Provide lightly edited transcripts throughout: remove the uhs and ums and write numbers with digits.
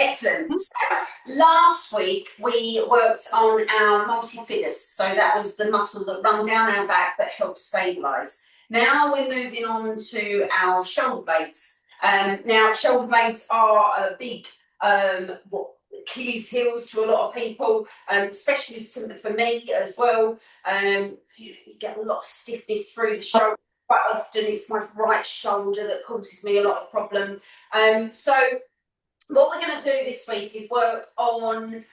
Excellent. So last week we worked on our multifidus. So that was the muscle that run down our back that helps stabilise. Now we're moving on to our shoulder blades. Now shoulder blades are a big Achilles heels to a lot of people, especially for me as well. You get a lot of stiffness through the shoulder. Quite often it's my right shoulder that causes me a lot of problem. So what we're going to do this week is work on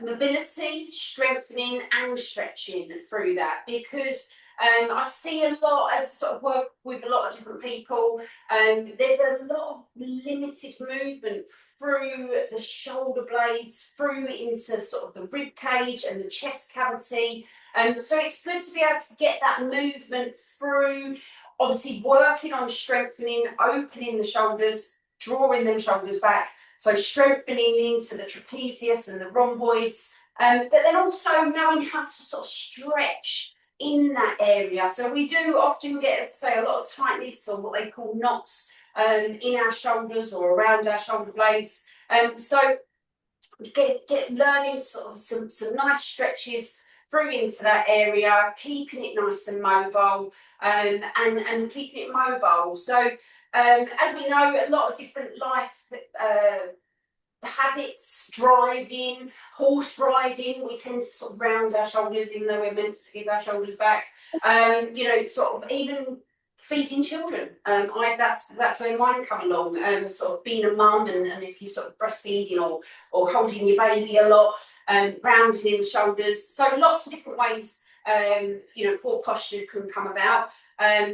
mobility, strengthening and stretching through that, because I see a lot, as I sort of work with a lot of different people, there's a lot of limited movement through the shoulder blades, through into sort of the rib cage and the chest cavity. So it's good to be able to get that movement through, obviously working on strengthening, opening the shoulders, drawing them shoulders back, so strengthening into the trapezius and the rhomboids, but then also knowing how to sort of stretch in that area. So we do often get, as I say, a lot of tightness or what they call knots in our shoulders or around our shoulder blades. So get learning sort of some nice stretches through into that area, keeping it nice and mobile, and keeping it mobile. So as we know, a lot of different life habits, driving, horse riding, we tend to sort of round our shoulders, even though we're meant to give our shoulders back. You know, sort of even feeding children. That's where mine come along. Sort of being a mum, and if you're sort of breastfeeding or holding your baby a lot, rounding in the shoulders. So lots of different ways, you know, poor posture can come about.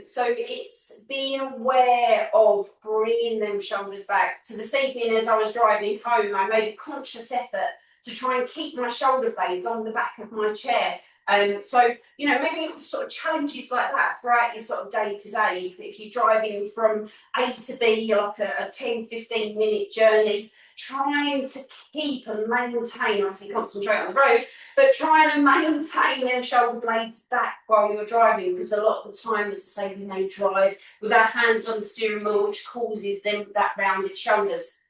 So it's being aware of bringing them shoulders back. So this evening, as I was driving home, I made a conscious effort to try and keep my shoulder blades on the back of my chair. So, you know, maybe sort of challenges like that throughout your sort of day to day. If you're driving from A to B, like a 10-15 minute journey, trying to keep and maintain, I say concentrate on the road, but trying to maintain them shoulder blades back while you're driving, because a lot of the time, as I say, we may drive with our hands on the steering wheel, which causes them that rounded shoulders.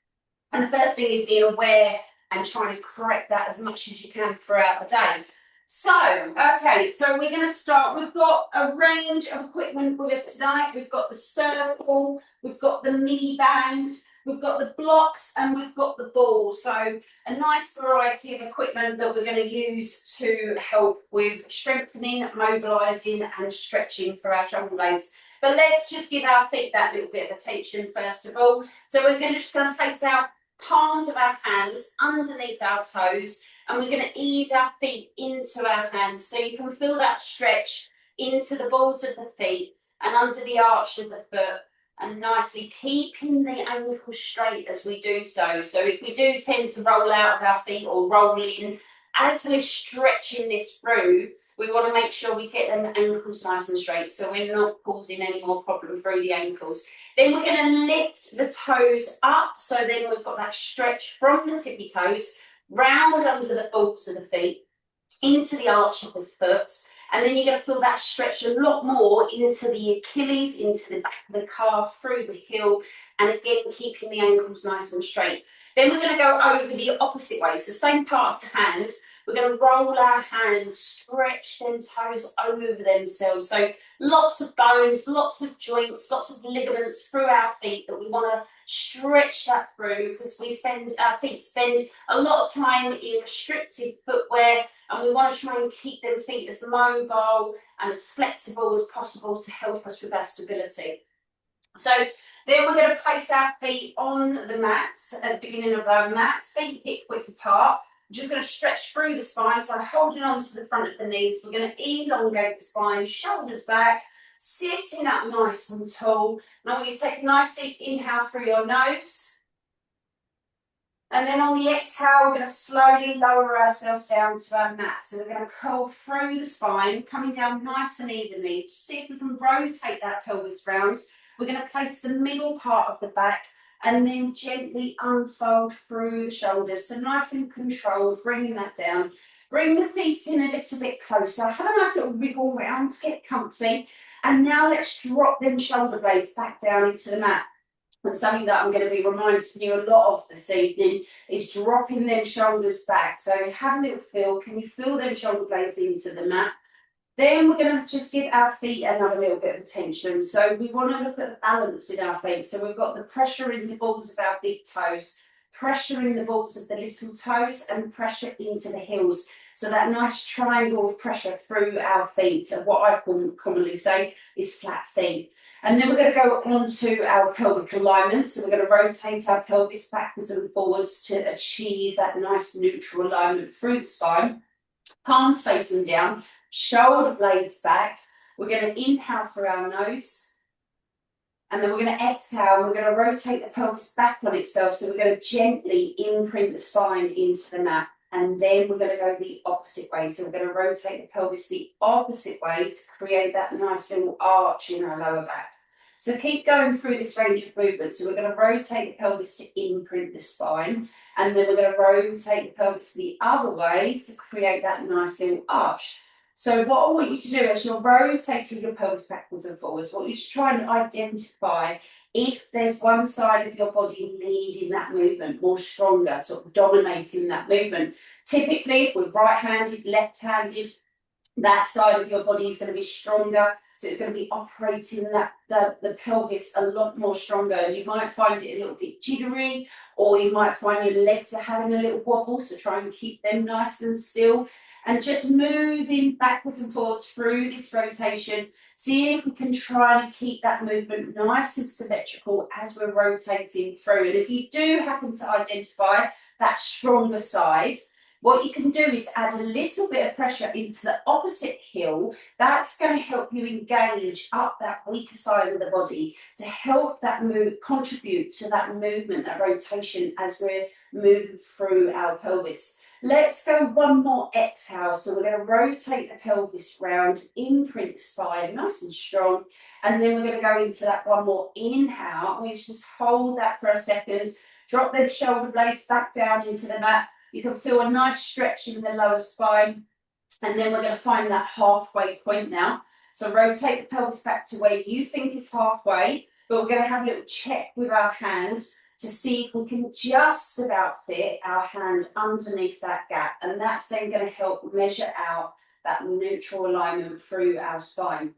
And the first thing is being aware and trying to correct that as much as you can throughout the day. So, okay, so we're going to start. We've got a range of equipment with us tonight. We've got the circle, we've got the mini band, we've got the blocks, and we've got the ball. So a nice variety of equipment that we're going to use to help with strengthening, mobilising and stretching for our shoulder blades. But let's just give our feet that little bit of attention first of all. So we're just going to place our palms of our hands underneath our toes, and we're going to ease our feet into our hands, so you can feel that stretch into the balls of the feet and under the arch of the foot, and nicely keeping the ankles straight as we do so. So if we do tend to roll out of our feet or roll in, as we're stretching this through, we want to make sure we get them ankles nice and straight, so we're not causing any more problem through the ankles. Then we're going to lift the toes up, so then we've got that stretch from the tippy toes round under the balls of the feet, into the arch of the foot, and then you're going to feel that stretch a lot more into the Achilles, into the back of the calf, through the heel, and again keeping the ankles nice and straight. Then we're going to go over the opposite way, so same part of the hand. We're going to roll our hands, stretch them toes over themselves. So lots of bones, lots of joints, lots of ligaments through our feet that we want to stretch that through, because our feet spend a lot of time in restricted footwear, and we want to try and keep them feet as mobile and as flexible as possible to help us with our stability. So then we're going to place our feet on the mats at the beginning of our mats, feet hip width apart. I'm just going to stretch through the spine, so holding on to the front of the knees. We're going to elongate the spine, shoulders back, sitting up nice and tall. Now we're going to take a nice deep inhale through your nose. And then on the exhale, we're going to slowly lower ourselves down to our mat. So we're going to curl through the spine, coming down nice and evenly. Just see if we can rotate that pelvis round. We're going to place the middle part of the back and then gently unfold through the shoulders. So nice and controlled, bringing that down. Bring the feet in a little bit closer. Have a nice little wriggle round to get comfy. And now let's drop them shoulder blades back down into the mat. And something that I'm going to be reminding you a lot of this evening is dropping them shoulders back. So have a little feel. Can you feel them shoulder blades into the mat? Then we're going to just give our feet another little bit of attention. So we want to look at the balance in our feet. So we've got the pressure in the balls of our big toes, pressure in the balls of the little toes, and pressure into the heels. So that nice triangle of pressure through our feet. And what I commonly say is flat feet. And then we're going to go on to our pelvic alignment. So we're going to rotate our pelvis backwards and forwards to achieve that nice neutral alignment through the spine. Palms facing down, shoulder blades back. We're going to inhale through our nose. And then we're going to exhale and we're going to rotate the pelvis back on itself. So we're going to gently imprint the spine into the mat. And then we're going to go the opposite way. So we're going to rotate the pelvis the opposite way to create that nice little arch in our lower back. So keep going through this range of movement. So we're going to rotate the pelvis to imprint the spine. And then we're going to rotate the pelvis the other way to create that nice little arch. So what I want you to do as you're rotating your pelvis backwards and forwards, what you should try and identify if there's one side of your body leading that movement, more stronger, sort of dominating that movement. Typically, if we're right-handed, left-handed, that side of your body is going to be stronger. So it's going to be operating the pelvis a lot more stronger. You might find it a little bit jittery, or you might find your legs are having a little wobble. So try and keep them nice and still. And just moving backwards and forwards through this rotation, seeing if we can try and keep that movement nice and symmetrical as we're rotating through. And if you do happen to identify that stronger side, what you can do is add a little bit of pressure into the opposite heel. That's going to help you engage up that weaker side of the body to help that move, contribute to that movement, that rotation as we're moving through our pelvis. Let's go one more exhale. So we're going to rotate the pelvis round, imprint the spine nice and strong. And then we're going to go into that one more inhale. We just hold that for a second. Drop them shoulder blades back down into the mat. You can feel a nice stretch in the lower spine. And then we're going to find that halfway point now. So rotate the pelvis back to where you think is halfway. But we're going to have a little check with our hand to see if we can just about fit our hand underneath that gap. And that's then going to help measure out that neutral alignment through our spine.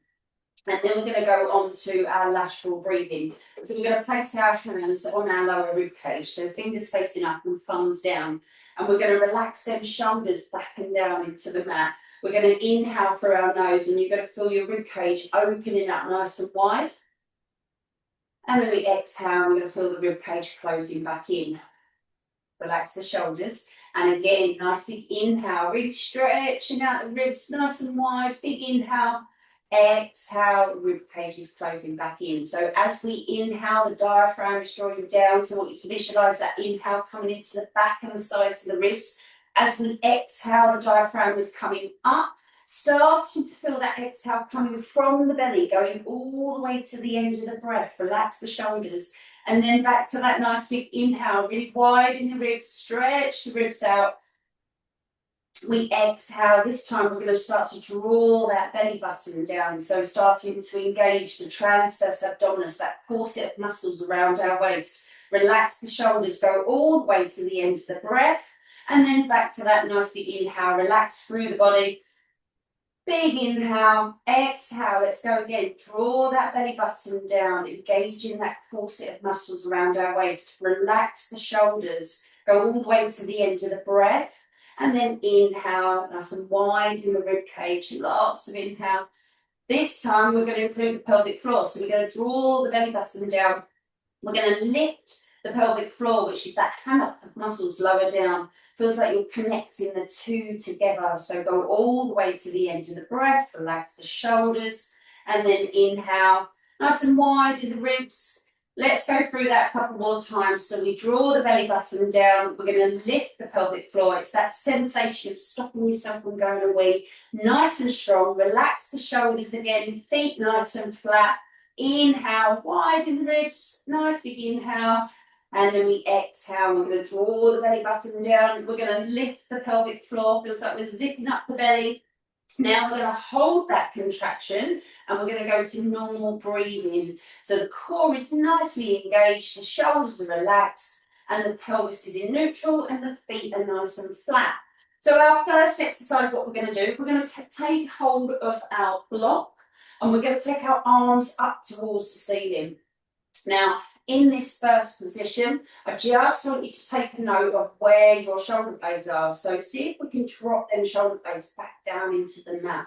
And then we're going to go on to our lateral breathing. So we're going to place our hands on our lower rib cage. So fingers facing up and thumbs down. And we're going to relax them shoulders back and down into the mat. We're going to inhale through our nose and you're going to feel your rib cage opening up nice and wide. And then we exhale, we're going to feel the rib cage closing back in. Relax the shoulders. And again, nice big inhale, really stretching out the ribs nice and wide. Big inhale. Exhale, rib cage is closing back in. So as we inhale, the diaphragm is drawing down. So I want you to visualize that inhale coming into the back and the sides of the ribs. As we exhale, the diaphragm is coming up. Starting to feel that exhale coming from the belly, going all the way to the end of the breath. Relax the shoulders. And then back to that nice big inhale, really widen the ribs, stretch the ribs out. We exhale. This time we're going to start to draw that belly button down. So starting to engage the transverse abdominis, that corset of muscles around our waist. Relax the shoulders, go all the way to the end of the breath. And then back to that nice big inhale. Relax through the body. Big inhale, exhale, let's go again. Draw that belly button down, engaging that corset of muscles around our waist. Relax the shoulders, go all the way to the end of the breath. And then inhale, nice and wide in the rib cage, lots of inhale. This time we're going to include the pelvic floor. So we're going to draw the belly button down. We're going to lift the pelvic floor, which is that hammock of muscles lower down. Feels like you're connecting the two together. So go all the way to the end of the breath, relax the shoulders, and then inhale, nice and wide in the ribs. Let's go through that a couple more times. So we draw the belly button down. We're going to lift the pelvic floor. It's that sensation of stopping yourself from going away. Nice and strong. Relax the shoulders again. Feet nice and flat. Inhale, widen the ribs. Nice big inhale. And then we exhale. We're going to draw the belly button down. We're going to lift the pelvic floor. Feels like we're zipping up the belly. Now we're going to hold that contraction and we're going to go to normal breathing. So the core is nicely engaged, the shoulders are relaxed, and the pelvis is in neutral, and the feet are nice and flat. So our first exercise, what we're going to do, we're going to take hold of our block and we're going to take our arms up towards the ceiling. Now, in this first position, I just want you to take a note of where your shoulder blades are. So see if we can drop them shoulder blades back down into the mat.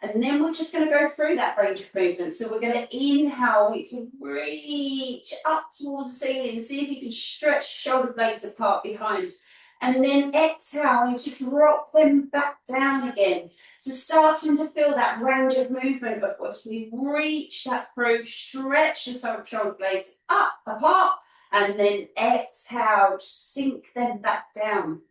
And then we're just going to go through that range of movement. So we're going to inhale to reach up towards the ceiling. See if you can stretch shoulder blades apart behind. And then exhaling to drop them back down again. So starting to feel that range of movement of as we reach that through, stretch the shoulder blades up, apart, and then exhale, sink them back down.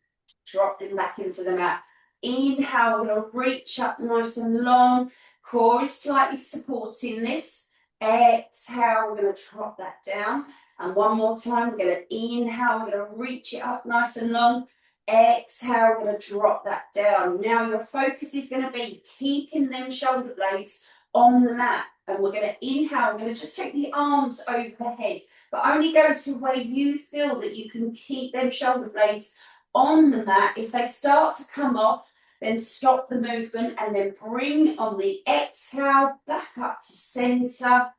Drop them back into the mat. Inhale, we're going to reach up nice and long. Core is slightly supporting this. Exhale, we're going to drop that down. And one more time, we're going to inhale, we're going to reach it up nice and long. Exhale, we're going to drop that down. Now your focus is going to be keeping them shoulder blades on the mat. And we're going to inhale, we're going to just take the arms over the head, but only go to where you feel that you can keep them shoulder blades on the mat. If they start to come off, then stop the movement and then bring on the exhale back up to center.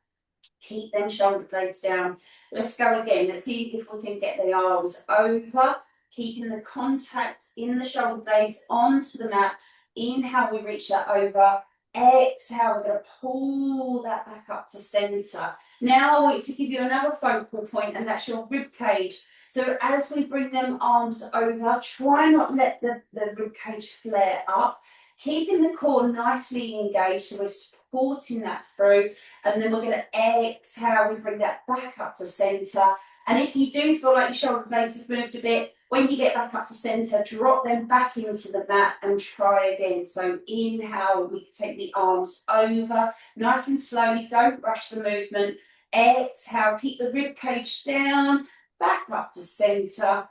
Keep them shoulder blades down. Let's go again. Let's see if we can get the arms over, keeping the contact in the shoulder blades onto the mat. Inhale, we reach that over. Exhale, we're going to pull that back up to center. Now I want to give you another focal point, and that's your rib cage. So as we bring them arms over, try not let the rib cage flare up. Keeping the core nicely engaged, so we're supporting that through. And then we're going to exhale, we bring that back up to center. And if you do feel like your shoulder blades have moved a bit, when you get back up to center, drop them back into the mat and try again. So inhale, we take the arms over, nice and slowly, don't rush the movement. Exhale, keep the rib cage down, back up to center.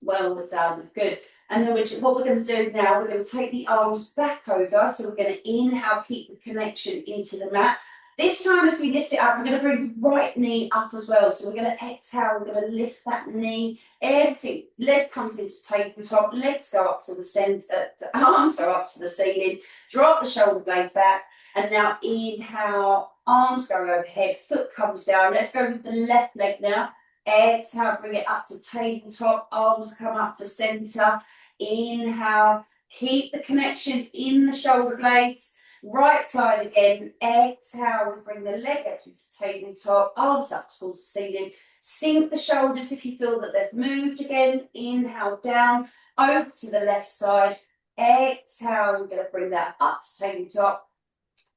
Well done, good. And then what we're going to do now, we're going to take the arms back over. So we're going to inhale, keep the connection into the mat. This time as we lift it up, we're going to bring the right knee up as well. So we're going to exhale, we're going to lift that knee. Everything, leg comes into tabletop, legs go up to the center, the arms go up to the ceiling. Drop the shoulder blades back. And now inhale, arms go overhead, foot comes down. Let's go with the left leg now. Exhale, bring it up to tabletop, arms come up to center. Inhale, keep the connection in the shoulder blades. Right side again. Exhale, we bring the leg up into tabletop, arms up towards the ceiling. Sink the shoulders if you feel that they've moved again. Inhale, down, over to the left side. Exhale, we're going to bring that up to tabletop.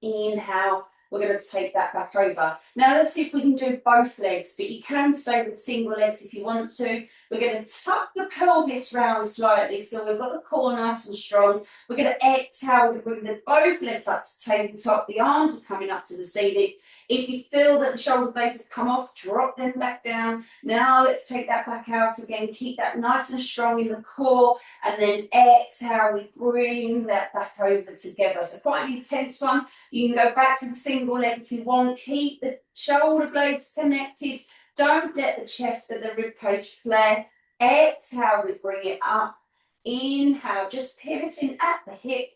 Inhale, we're going to take that back over. Now let's see if we can do both legs, but you can stay with single legs if you want to. We're going to tuck the pelvis round slightly, so we've got the core nice and strong. We're going to exhale to bring both legs up to tabletop. The arms are coming up to the ceiling. If you feel that the shoulder blades have come off, drop them back down. Now let's take that back out again. Keep that nice and strong in the core. And then exhale, we bring that back over together. So quite an intense one. You can go back to the single leg if you want. Keep the shoulder blades connected. Don't let the chest and the rib cage flare. Exhale, we bring it up. Inhale, just pivoting at the hip.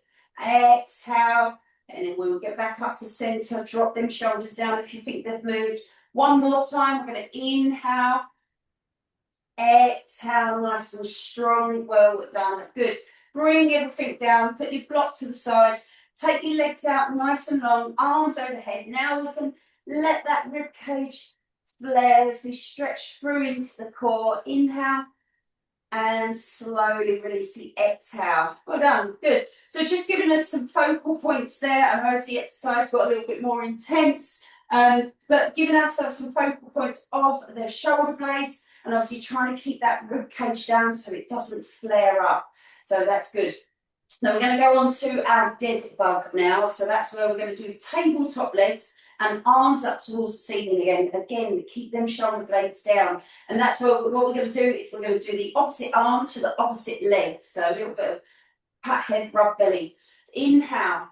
Exhale. And then we'll get back up to center, drop them shoulders down if you think they've moved. One more time, we're going to inhale, exhale, nice and strong, well done, good. Bring everything down, put your block to the side, take your legs out nice and long, arms overhead. Now we can let that rib cage flare as we stretch through into the core. Inhale. And slowly release the exhale. Well done, good. So just giving us some focal points there. I know as the exercise got a little bit more intense, but giving ourselves some focal points of the shoulder blades and obviously trying to keep that rib cage down so it doesn't flare up. So that's good. Now we're going to go on to our dead bug now. So that's where we're going to do tabletop legs and arms up towards the ceiling again. Again, keep them shoulder blades down. And that's what we're going to do is we're going to do the opposite arm to the opposite leg. So a little bit of pat head, rub belly. Inhale.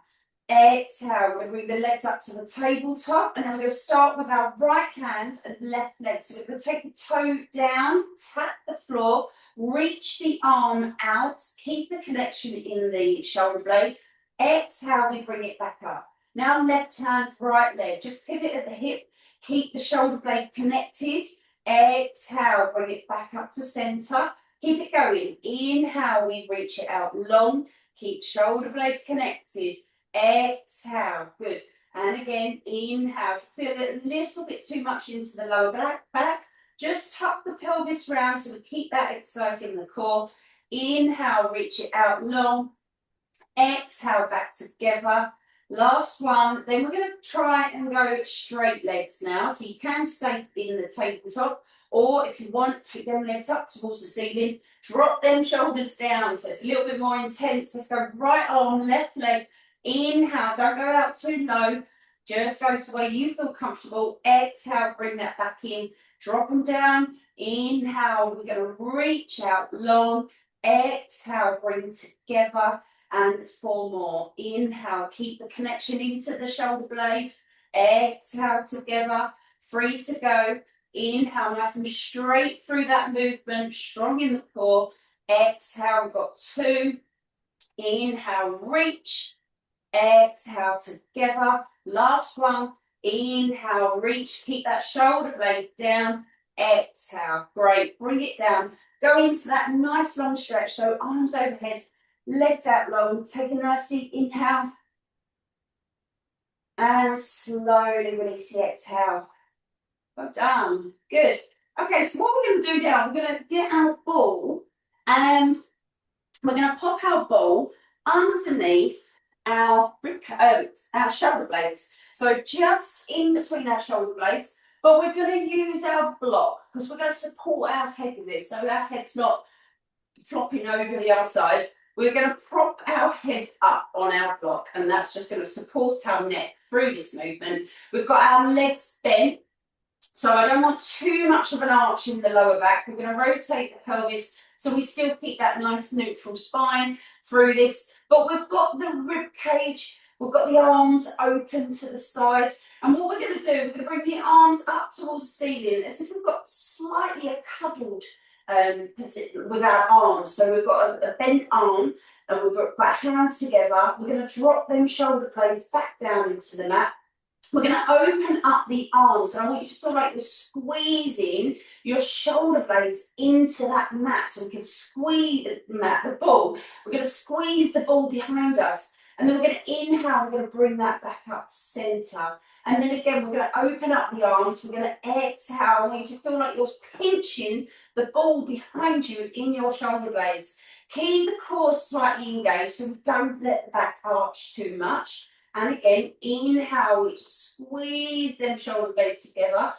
Exhale, we're going to bring the legs up to the tabletop, and then we're going to start with our right hand and left leg. So we're going to take the toe down, tap the floor, reach the arm out, keep the connection in the shoulder blade. Exhale, we bring it back up. Now left hand, right leg, just pivot at the hip, keep the shoulder blade connected. Exhale, bring it back up to center. Keep it going. Inhale, we reach it out long, keep shoulder blade connected. Exhale, good. And again, inhale. Feel it a little bit too much into the lower back. Just tuck the pelvis round so we keep that exercise in the core. Inhale, reach it out long. Exhale, back together. Last one. Then we're going to try and go straight legs now. So you can stay in the tabletop, or if you want, take them legs up towards the ceiling. Drop them shoulders down so it's a little bit more intense. Let's go right arm, left leg. Inhale, don't go out too low. Just go to where you feel comfortable. Exhale, bring that back in. Drop them down. Inhale, we're going to reach out long. Exhale, bring together. And 4 more. Inhale, keep the connection into the shoulder blade. Exhale together. 3 to go. Inhale, nice and straight through that movement. Strong in the core. Exhale, we've got 2. Inhale, reach. Exhale together. Last one. Inhale, reach. Keep that shoulder blade down. Exhale. Great. Bring it down. Go into that nice long stretch. So arms overhead, legs out long. Take a nice deep inhale. And slowly release the exhale. Well done. Good. Okay, so what we're going to do now, we're going to get our ball and we're going to pop our ball underneath our shoulder blades. So just in between our shoulder blades, but we're going to use our block because we're going to support our head with this. So our head's not flopping over the other side. We're going to prop our head up on our block, and that's just going to support our neck through this movement. We've got our legs bent, so I don't want too much of an arch in the lower back. We're going to rotate the pelvis so we still keep that nice neutral spine through this, but we've got the rib cage, we've got the arms open to the side, and what we're going to do, we're going to bring the arms up towards the ceiling as if we've got slightly a cuddled position with our arms. So we've got a bent arm and we've got our hands together. We're going to drop them shoulder blades back down into the mat. We're going to open up the arms, and I want you to feel like you're squeezing your shoulder blades into that mat so we can squeeze the ball. We're going to squeeze the ball behind us, and then we're going to inhale, we're going to bring that back up to center. And then again, we're going to open up the arms, we're going to exhale. I want you to feel like you're pinching the ball behind you in your shoulder blades. Keep the core slightly engaged so we don't let the back arch too much. And again, inhale, we just squeeze them shoulder blades together.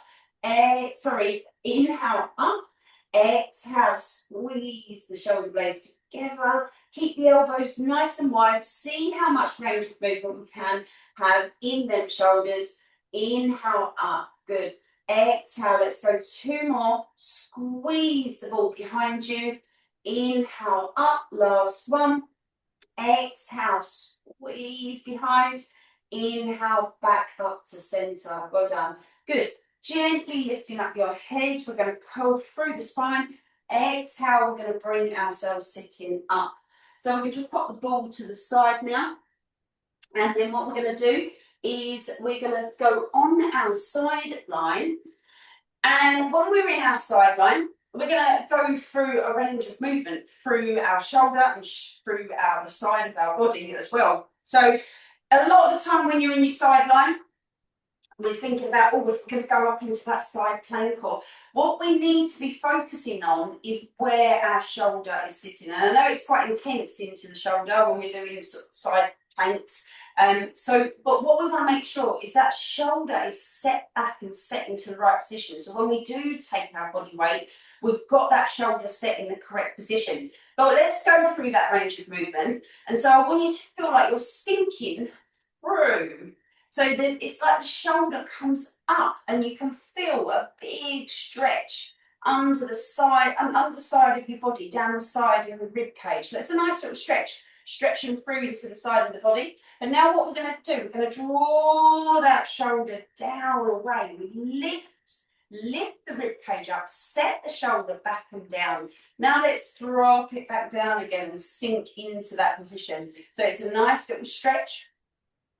Inhale up. Exhale, squeeze the shoulder blades together. Keep the elbows nice and wide. See how much range of movement we can have in them shoulders. Inhale up. Good. Exhale, let's go 2 more. Squeeze the ball behind you. Inhale up. Last one. Exhale, squeeze behind. Inhale, back up to center. Well done. Good. Gently lifting up your head. We're going to curl through the spine. Exhale, we're going to bring ourselves sitting up. So we're going to just pop the ball to the side now. And then what we're going to do is we're going to go on our side line. And when we're in our side line, we're going to go through a range of movement through our shoulder and through the side of our body as well. So a lot of the time when you're in your side line, we're thinking about, we're going to go up into that side plank, or what we need to be focusing on is where our shoulder is sitting. And I know it's quite intense into the shoulder when we're doing side planks. But what we want to make sure is that shoulder is set back and set into the right position. So when we do take our body weight, we've got that shoulder set in the correct position. But let's go through that range of movement. And so I want you to feel like you're sinking through. So then it's like the shoulder comes up and you can feel a big stretch under the side and underside of your body, down the side of the rib cage. So it's a nice little stretch. stretching through into the side of the body. And now what we're going to do, we're going to draw that shoulder down away. We lift the rib cage up, set the shoulder back and down. Now let's drop it back down again and sink into that position. So it's a nice little stretch.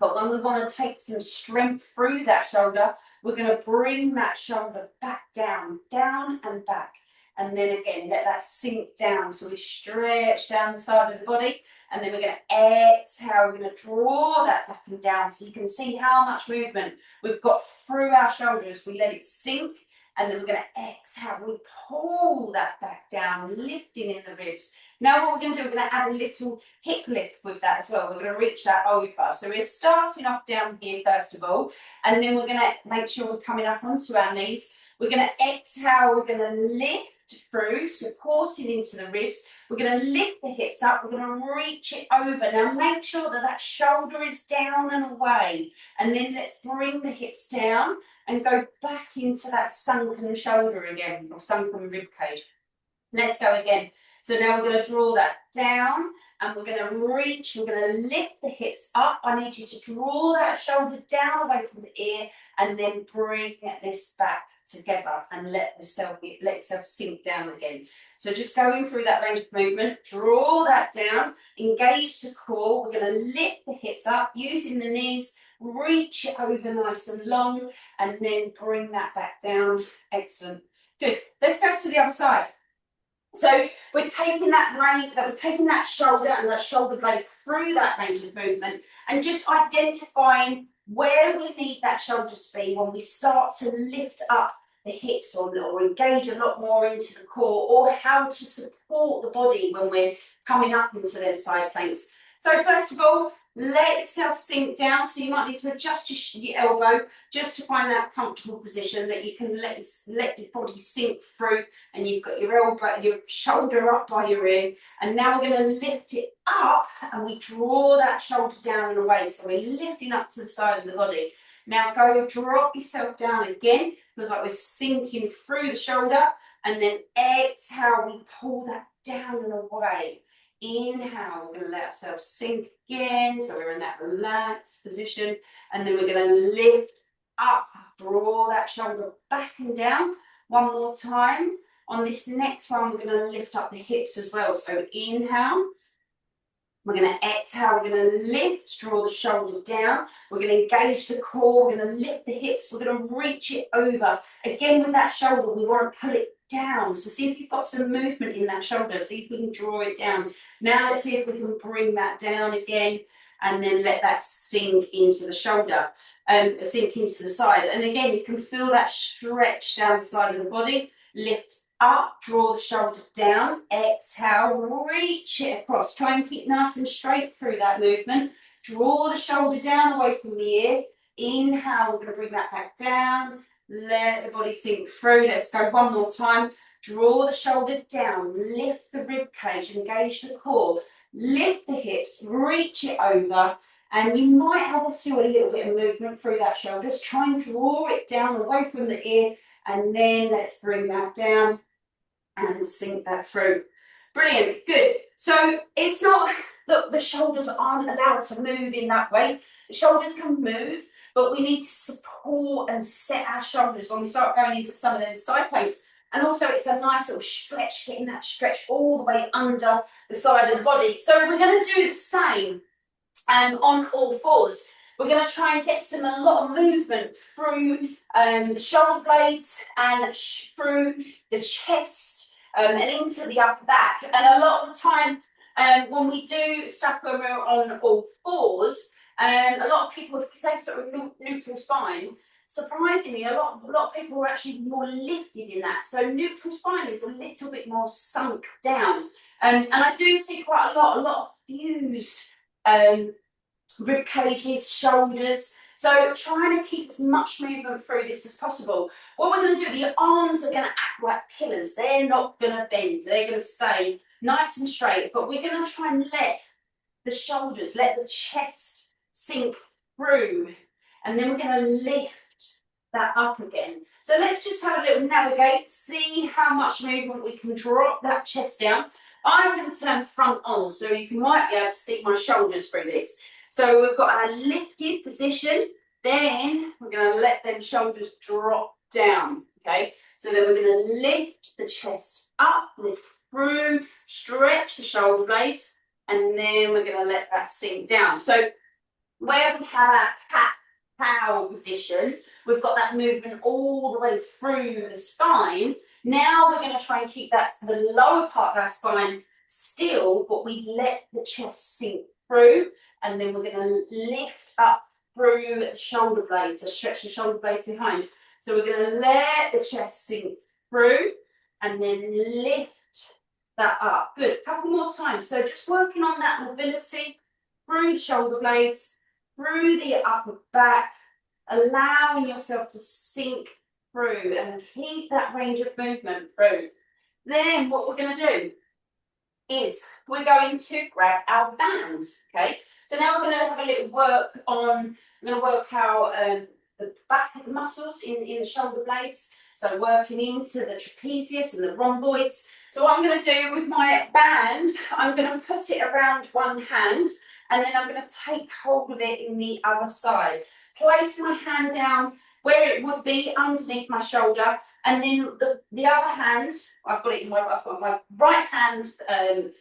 But when we want to take some strength through that shoulder, we're going to bring that shoulder back down, down and back. And then again, let that sink down. So we stretch down the side of the body. And then we're going to exhale. We're going to draw that back and down. So you can see how much movement we've got through our shoulders. We let it sink. And then we're going to exhale. We pull that back down, lifting in the ribs. Now what we're going to do, we're going to add a little hip lift with that as well. We're going to reach that over. So we're starting off down here first of all, and then we're going to make sure we're coming up onto our knees. We're going to exhale, we're going to lift through, supporting into the ribs. We're going to lift the hips up, we're going to reach it over. Now make sure that that shoulder is down and away. And then let's bring the hips down and go back into that sunken shoulder again, or sunken rib cage. Let's go again. So now we're going to draw that down and we're going to reach, we're going to lift the hips up. I need you to draw that shoulder down away from the ear and then bring this back together and let itself sink down again. So just going through that range of movement, draw that down, engage the core. We're going to lift the hips up using the knees, reach it over nice and long, and then bring that back down. Excellent. Good. Let's go to the other side. So we're taking that shoulder and that shoulder blade through that range of movement and just identifying where we need that shoulder to be when we start to lift up the hips or engage a lot more into the core, or how to support the body when we're coming up into those side planks. So first of all, let yourself sink down. So you might need to adjust your elbow just to find that comfortable position that you can let your body sink through, and you've got your shoulder up by your ear. And now we're going to lift it up and we draw that shoulder down and away. So we're lifting up to the side of the body. Now go drop yourself down again. Feels like we're sinking through the shoulder, and then exhale, we pull that down and away. Inhale, we're going to let ourselves sink again, so we're in that relaxed position, and then we're going to lift up, draw that shoulder back and down. One more time. On this next one, we're going to lift up the hips as well. So inhale, we're going to exhale, we're going to lift, draw the shoulder down, we're going to engage the core, we're going to lift the hips, we're going to reach it over. Again with that shoulder, we want to pull it down. So see if you've got some movement in that shoulder, see if we can draw it down. Now let's see if we can bring that down again, and then let that sink into the shoulder, sink into the side. And again, you can feel that stretch down the side of the body. Lift up, draw the shoulder down, exhale, reach it across. Try and keep nice and straight through that movement. Draw the shoulder down away from the ear. Inhale, we're going to bring that back down. Let the body sink through. Let's go one more time. Draw the shoulder down, lift the rib cage, engage the core, lift the hips, reach it over, and you might have still a little bit of movement through that shoulder. Just try and draw it down away from the ear, and then let's bring that down and sink that through. Brilliant, good. So it's not that the shoulders aren't allowed to move in that way. The shoulders can move, but we need to support and set our shoulders when we start going into some of those side planks. And also it's a nice little stretch, getting that stretch all the way under the side of the body. So we're going to do the same on all fours. We're going to try and get a lot of movement through the shoulder blades and through the chest and into the upper back. And a lot of the time when we do stuff when we're on all fours, a lot of people, if we say sort of neutral spine, surprisingly, a lot of people are actually more lifted in that. So neutral spine is a little bit more sunk down. And I do see quite a lot of fused rib cages, shoulders. So trying to keep as much movement through this as possible. What we're going to do, the arms are going to act like pillars. They're not going to bend. They're going to stay nice and straight. But we're going to try and let the shoulders, let the chest sink through. And then we're going to lift that up again. So let's just have a little navigate, see how much movement we can drop that chest down. I'm going to turn front on, so you might be able to see my shoulders through this. So we've got our lifted position, then we're going to let them shoulders drop down, okay? So then we're going to lift the chest up, lift through, stretch the shoulder blades, and then we're going to let that sink down. So where we have our cat-cow position, we've got that movement all the way through the spine. Now we're going to try and keep that to the lower part of our spine still, but we let the chest sink through, and then we're going to lift up through the shoulder blades, so stretch the shoulder blades behind. So we're going to let the chest sink through, and then lift that up. Good, a couple more times. So just working on that mobility through the shoulder blades, through the upper back, allowing yourself to sink through and keep that range of movement through. Then what we're going to do is we're going to grab our band, okay? So now we're going to have a little work on, we're going to work out the back of the muscles in the shoulder blades. So working into the trapezius and the rhomboids. So what I'm going to do with my band, I'm going to put it around one hand, and then I'm going to take hold of it in the other side. Place my hand down where it would be underneath my shoulder, and then the other hand, I've got my right hand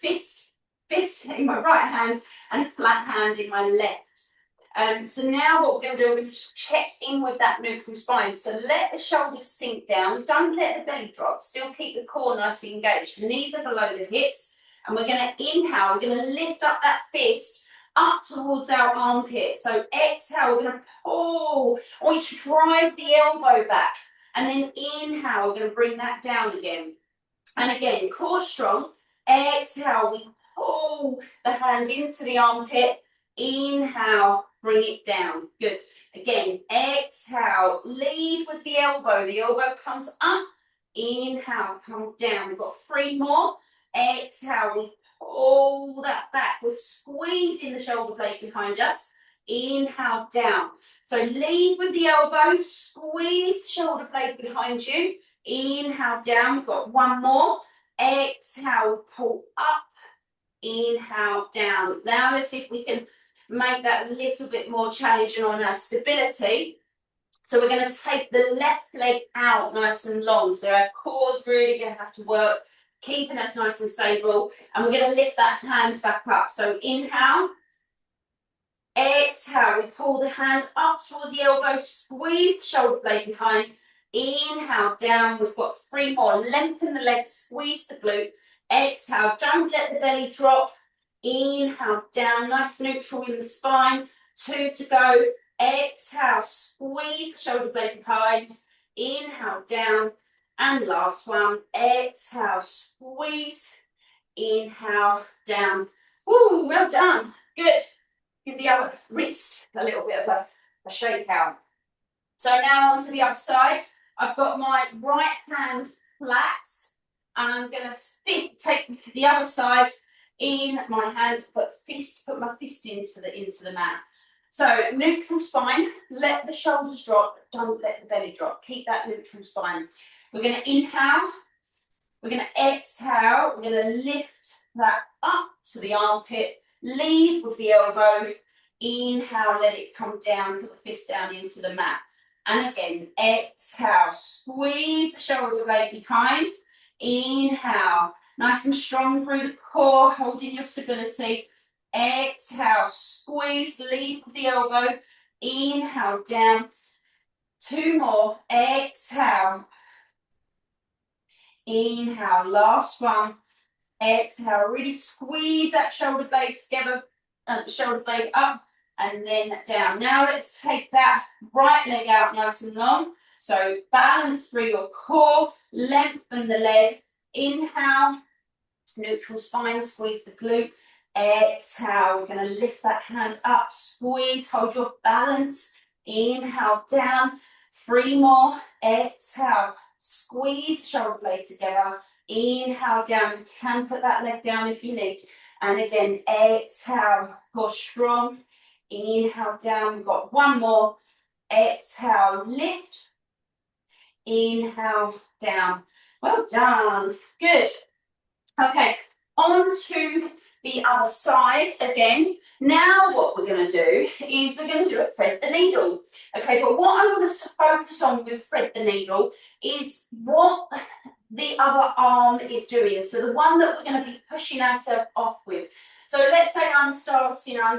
fist in my right hand and flat hand in my left. So now what we're going to do, we're going to just check in with that neutral spine. So let the shoulders sink down, don't let the belly drop, still keep the core nicely engaged. The knees are below the hips, and we're going to inhale, we're going to lift up that fist up towards our armpit. So exhale, we're going to pull. I want you to drive the elbow back, and then inhale, we're going to bring that down again. And again, core strong. Exhale, we pull the hand into the armpit. Inhale, bring it down. Good. Again, exhale, lead with the elbow. The elbow comes up. Inhale, come down. We've got 3 more. Exhale, we pull that back. We're squeezing the shoulder blade behind us. Inhale, down. So lead with the elbow, squeeze the shoulder blade behind you. Inhale, down. We've got 1 more. Exhale, pull up. Inhale, down. Now let's see if we can make that a little bit more challenging on our stability. So we're going to take the left leg out nice and long. So our core's really going to have to work, keeping us nice and stable. And we're going to lift that hand back up. So inhale. Exhale, we pull the hand up towards the elbow, squeeze the shoulder blade behind. Inhale, down. We've got 3 more. Lengthen the legs, squeeze the glute. Exhale, don't let the belly drop. Inhale, down. Nice neutral in the spine. 2 to go. Exhale, squeeze the shoulder blade behind. Inhale, down. And last one. Exhale, squeeze. Inhale, down. Woo, well done. Good. Give the other wrist a little bit of a shake out. So now onto the other side. I've got my right hand flat, and I'm going to take the other side in my hand, put my fist into the mat. So neutral spine, let the shoulders drop, don't let the belly drop. Keep that neutral spine. We're going to inhale. We're going to exhale. We're going to lift that up to the armpit. Lead with the elbow. Inhale, let it come down. Put the fist down into the mat. And again, exhale. Squeeze the shoulder blade behind. Inhale. Nice and strong through the core, holding your stability. Exhale. Squeeze, lead with the elbow. Inhale, down. 2 more. Exhale. Inhale. Last one. Exhale, really squeeze that shoulder blade together, shoulder blade up and then down. Now let's take that right leg out nice and long. So balance through your core, lengthen the leg. Inhale, neutral spine, squeeze the glute. Exhale, we're going to lift that hand up, squeeze, hold your balance. Inhale, down. 3 more. Exhale, squeeze shoulder blade together. Inhale, down. You can put that leg down if you need. And again, exhale, core strong. Inhale, down. We've got 1 more. Exhale, lift. Inhale, down. Well done. Good. Okay, onto the other side again. Now what we're going to do is we're going to do a thread the needle. Okay, but what I want us to focus on with thread the needle is what the other arm is doing. So the one that we're going to be pushing ourselves off with. So let's say I'm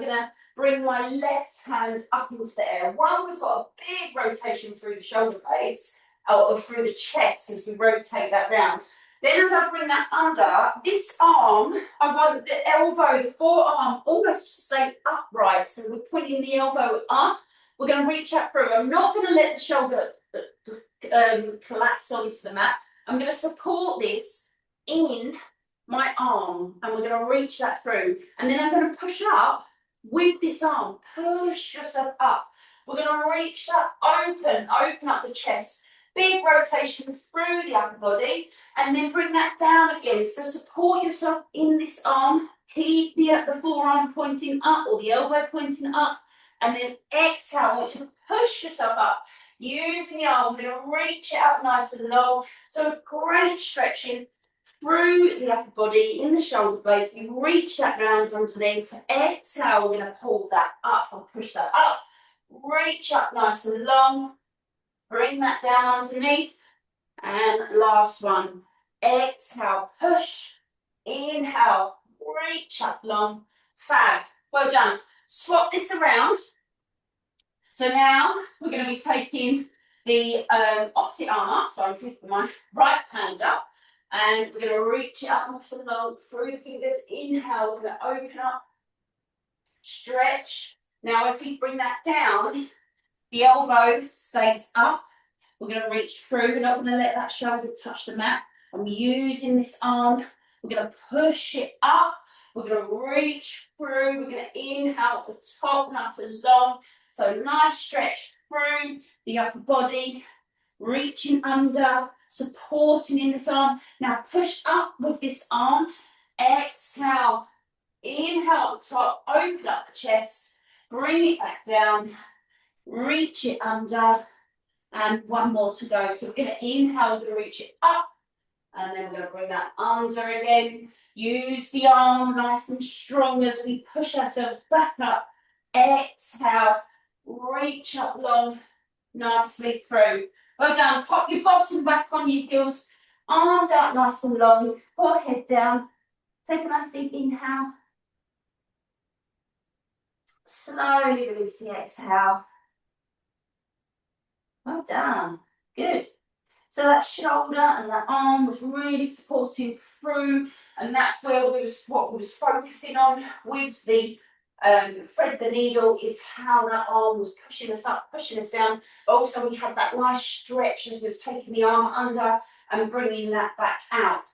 going to bring my left hand up into the air. One, we've got a big rotation through the shoulder blades, or through the chest as we rotate that round. Then as I bring that under, this arm, I want the elbow, the forearm almost to stay upright. So we're putting the elbow up. We're going to reach out through. I'm not going to let the shoulder collapse onto the mat. I'm going to support this in my arm, and we're going to reach that through. And then I'm going to push up with this arm. Push yourself up. We're going to reach that open up the chest. Big rotation through the upper body, and then bring that down again. So support yourself in this arm. Keep the forearm pointing up or the elbow pointing up, and then exhale. I want you to push yourself up. Using the arm, we're going to reach it out nice and long. So great stretching through the upper body, in the shoulder blades. We reach that round underneath. Exhale, we're going to pull that up and push that up. Reach up nice and long. Bring that down underneath. And last one. Exhale, push. Inhale, reach up long. Fab. Well done. Swap this around. So now we're going to be taking the opposite arm up. So I'm taking my right hand up. And we're going to reach it up nice and long through the fingers. Inhale, we're going to open up. Stretch. Now as we bring that down, the elbow stays up. We're going to reach through. We're not going to let that shoulder touch the mat. I'm using this arm. We're going to push it up. We're going to reach through. We're going to inhale at the top, nice and long. So nice stretch through the upper body. Reaching under, supporting in this arm. Now push up with this arm. Exhale. Inhale at the top. Open up the chest. Bring it back down. Reach it under. And one more to go. So we're going to inhale, we're going to reach it up, and then we're going to bring that under again. Use the arm nice and strong as we push ourselves back up. Exhale, reach up long, nicely through. Well done. Pop your bottom back on your heels, arms out nice and long, forehead down. Take a nice deep inhale. Slowly release the exhale. Well done. Good. So that shoulder and that arm was really supporting through, and that's where what we was focusing on with the thread the needle, is how that arm was pushing us up, pushing us down. But also we had that nice stretch as we was taking the arm under and bringing that back out.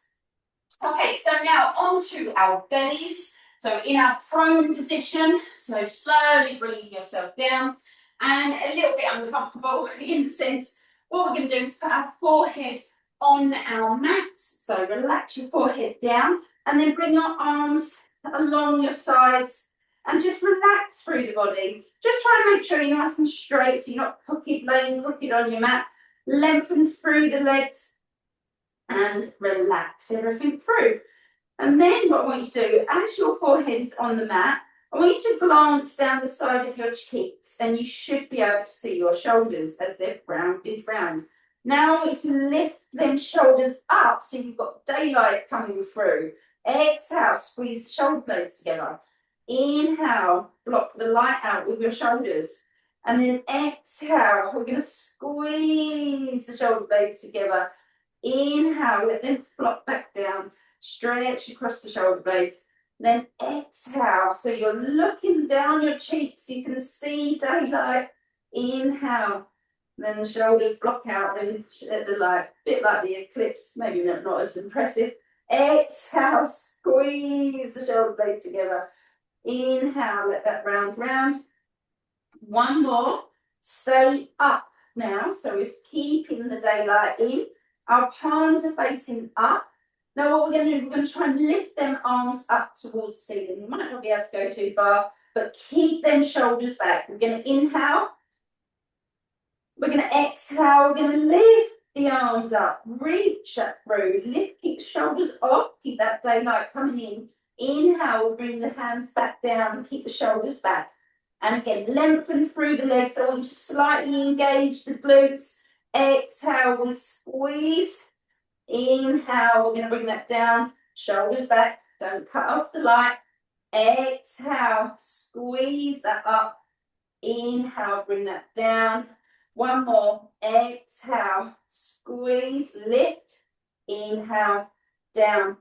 Okay, so now onto our bellies. So in our prone position, so slowly bringing yourself down. And a little bit uncomfortable in the sense, what we're going to do is put our forehead on our mat. So relax your forehead down and then bring your arms along your sides and just relax through the body. Just try and make sure you're nice and straight so you're not laying crooked on your mat. Lengthen through the legs and relax everything through. And then what I want you to do, as your forehead is on the mat, I want you to glance down the side of your cheeks, and you should be able to see your shoulders as they're rounded round. Now I want you to lift them shoulders up so you've got daylight coming through. Exhale, squeeze the shoulder blades together. Inhale, block the light out with your shoulders. And then exhale, we're going to squeeze the shoulder blades together. Inhale, let them flop back down. Stretch across the shoulder blades. Then exhale, so you're looking down your cheeks, you can see daylight. Inhale, then the shoulders block out, then the light, a bit like the eclipse, maybe not as impressive. Exhale, squeeze the shoulder blades together. Inhale, let that round. One more, stay up now, so we're keeping the daylight in. Our palms are facing up. Now what we're going to do, we're going to try and lift them arms up towards the ceiling. You might not be able to go too far, but keep them shoulders back. We're going to inhale. We're going to exhale. We're going to lift the arms up, reach up through, lift, keep the shoulders off, keep that daylight coming in. Inhale, bring the hands back down and keep the shoulders back. And again, lengthen through the legs. I want you to slightly engage the glutes. Exhale, we squeeze. Inhale, we're going to bring that down, shoulders back, don't cut off the light. Exhale, squeeze that up. Inhale, bring that down. One more. Exhale, squeeze, lift. Inhale, down.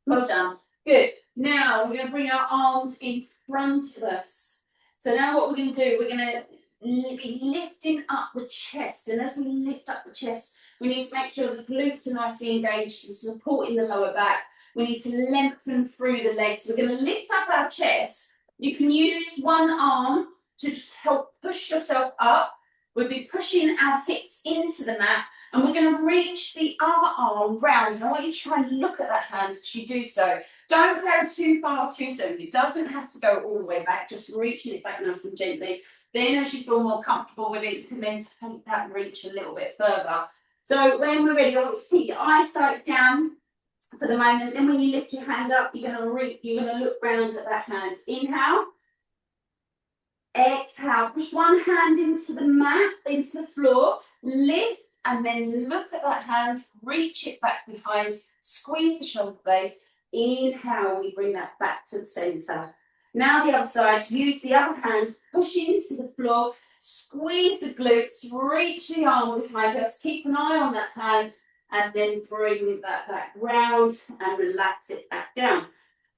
Well done. Good. Now we're going to bring our arms in front of us. So now what we're going to do, we're going to be lifting up the chest. And as we lift up the chest, we need to make sure the glutes are nicely engaged and supporting the lower back. We need to lengthen through the legs. We're going to lift up our chest. You can use one arm to just help push yourself up. We'll be pushing our hips into the mat, and we're going to reach the other arm round. And I want you to try and look at that hand as you do so. Don't go too far too soon. It doesn't have to go all the way back, just reaching it back nice and gently. Then as you feel more comfortable with it, you can then take that reach a little bit further. So when we're ready, I want you to keep your eyesight down for the moment. Then when you lift your hand up, you're going to look round at that hand. Inhale. Exhale. Push one hand into the mat, into the floor. Lift and then look at that hand. Reach it back behind. Squeeze the shoulder blade. Inhale. We bring that back to the centre. Now the other side. Use the other hand. Push into the floor. Squeeze the glutes. Reach the arm behind us. Keep an eye on that hand. And then bring that back round and relax it back down.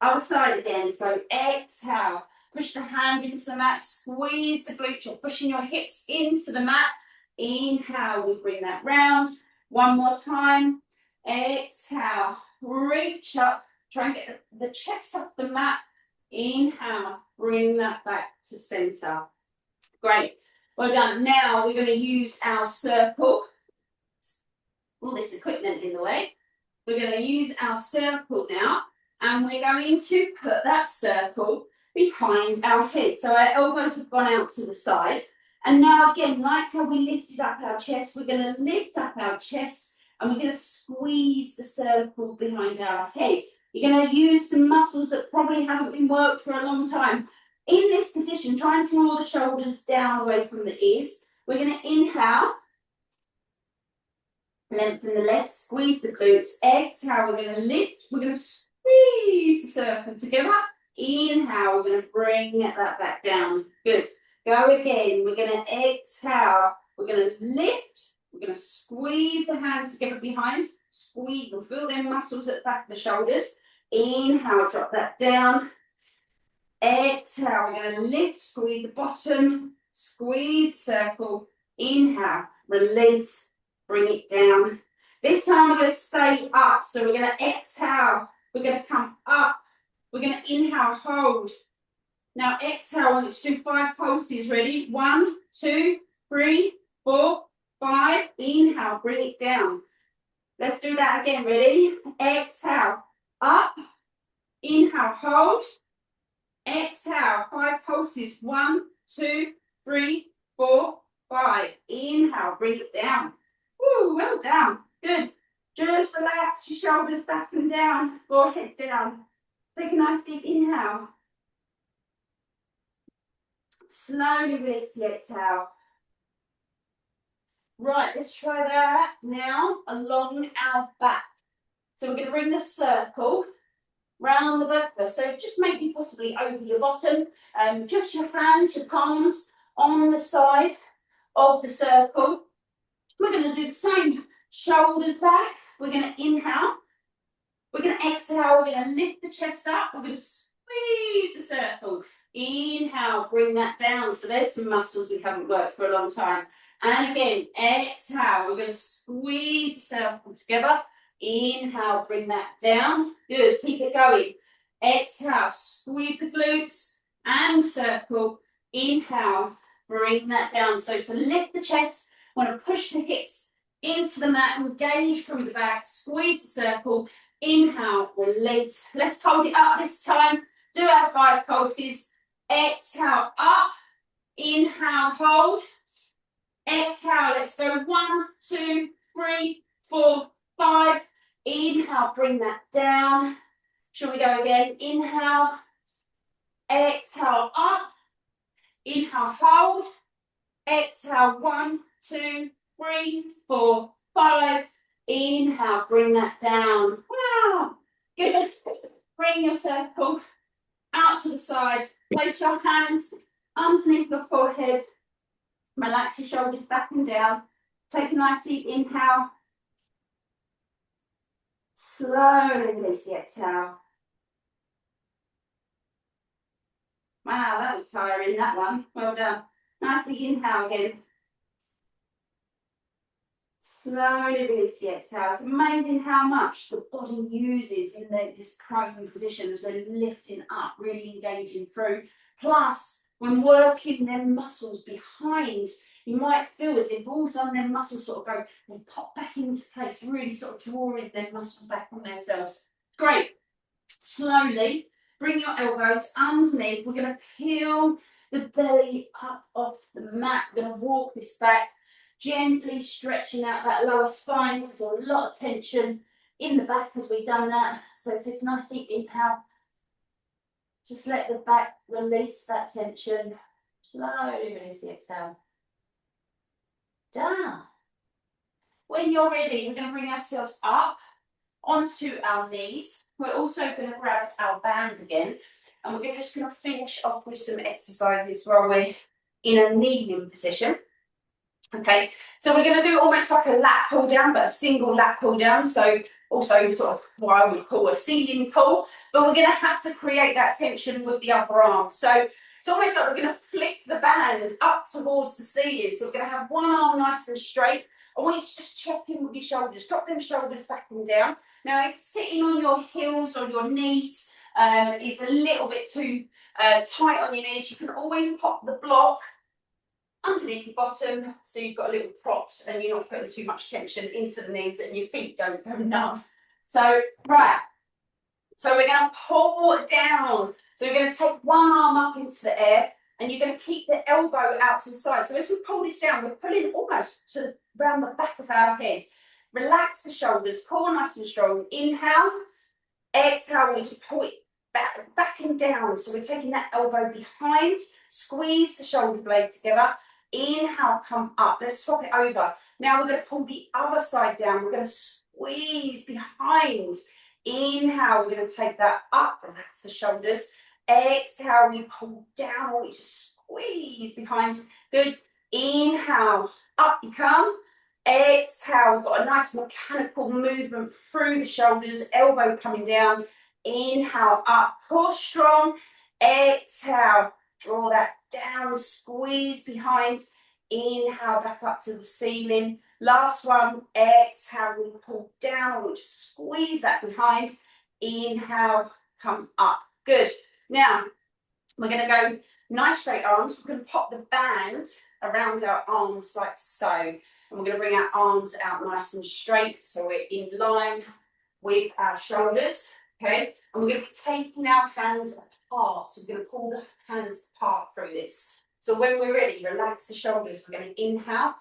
Other side again. So exhale. Push the hand into the mat, squeeze the glutes, you're pushing your hips into the mat. Inhale, we bring that round. One more time. Exhale, reach up, try and get the chest off the mat. Inhale, bring that back to center. Great, well done. Now we're going to use our circle. All this equipment in the way. We're going to use our circle now, and we're going to put that circle behind our head. So our elbows have gone out to the side. And now again, like how we lifted up our chest, we're going to lift up our chest and we're going to squeeze the circle behind our head. You're going to use some muscles that probably haven't been worked for a long time. In this position, try and draw the shoulders down away from the ears. We're going to inhale. Lengthen the legs, squeeze the glutes. Exhale, we're going to lift. We're going to squeeze the circle together. Inhale, we're going to bring that back down. Good. Go again. We're going to exhale. We're going to lift. We're going to squeeze the hands together behind. Squeeze. You'll feel them muscles at the back of the shoulders. Inhale, drop that down. Exhale, we're going to lift. Squeeze the bottom. Squeeze circle. Inhale, release. Bring it down. This time we're going to stay up. So we're going to exhale. We're going to come up. We're going to inhale, hold. Now exhale, I want you to do 5 pulses. Ready? 1, 2, 3, 4, 5. Inhale, bring it down. Let's do that again. Ready? Exhale, up. Inhale, hold. Exhale, 5 pulses. 1, 2, 3, 4, 5. Inhale, bring it down. Woo, well done. Good. Just relax your shoulders back and down, forehead down. Take a nice deep inhale. Slowly release the exhale. Right, let's try that now along our back. So we're going to bring the circle round the back of us. So just maybe possibly over your bottom. Just your hands, your palms on the side of the circle. We're going to do the same. Shoulders back. We're going to inhale. We're going to exhale. We're going to lift the chest up. We're going to squeeze the circle. Inhale, bring that down. So there's some muscles we haven't worked for a long time. And again, exhale. We're going to squeeze the circle together. Inhale, bring that down. Good. Keep it going. Exhale, squeeze the glutes and circle. Inhale, bring that down. So to lift the chest, want to push the hips into the mat, engage through the back, squeeze the circle. Inhale, release. Let's hold it up this time. Do our 5 pulses. Exhale, up. Inhale, hold. Exhale, let's go 1, 2, 3, 4, 5. Inhale, bring that down. Shall we go again? Inhale, exhale, up. Inhale, hold. Exhale, 1, 2, 3, 4, 5. Inhale, bring that down. Wow, good. Bring your circle out to the side. Place your hands underneath your forehead. Relax your shoulders back and down. Take a nice deep inhale. Slowly release the exhale. Wow, that was tiring, that one. Well done. Nice big inhale again. Slowly release the exhale. It's amazing how much the body uses in this prone position as we're lifting up, really engaging through. Plus, when working their muscles behind, you might feel as if all of a sudden their muscles sort of go, they pop back into place, really sort of drawing their muscle back on themselves. Great. Slowly bring your elbows underneath. We're going to peel the belly up off the mat. We're going to walk this back, gently stretching out that lower spine because there's a lot of tension in the back as we've done that. So take a nice deep inhale. Just let the back release that tension. Slowly release the exhale. Done. When you're ready, we're going to bring ourselves up onto our knees. We're also going to grab our band again, and we're just going to finish off with some exercises while we're in a kneeling position. Okay, so we're going to do almost like a lat pull down, but a single lat pull down. So also sort of what I would call a ceiling pull, but we're going to have to create that tension with the upper arm. So it's almost like we're going to flick the band up towards the ceiling. So we're going to have one arm nice and straight. I want you to just check in with your shoulders. Drop them shoulders back and down. Now, if sitting on your heels or your knees is a little bit too tight on your knees, you can always pop the block underneath your bottom, so you've got a little prop and you're not putting too much tension into the knees and your feet don't go numb. So, right, so we're going to pull down. So we're going to take one arm up into the air and you're going to keep the elbow out to the side. So as we pull this down, we're pulling almost to around the back of our head. Relax the shoulders, core nice and strong. Inhale, exhale, we need to pull it back and down. So we're taking that elbow behind, squeeze the shoulder blade together. Inhale, come up. Let's swap it over. Now we're going to pull the other side down. We're going to squeeze behind. Inhale, we're going to take that up, relax the shoulders. Exhale, we pull down, we just squeeze behind. Good. Inhale, up you come. Exhale, we've got a nice mechanical movement through the shoulders, elbow coming down. Inhale, up, core strong. Exhale, draw that down, squeeze behind. Inhale, back up to the ceiling. Last one, exhale, we pull down, we just squeeze that behind. Inhale, come up. Good. Now, we're going to go nice straight arms. We're going to pop the band around our arms like so. And we're going to bring our arms out nice and straight so we're in line with our shoulders. Okay, and we're going to be taking our hands apart. So we're going to pull the hands apart through this. So when we're ready, relax the shoulders. We're going to inhale.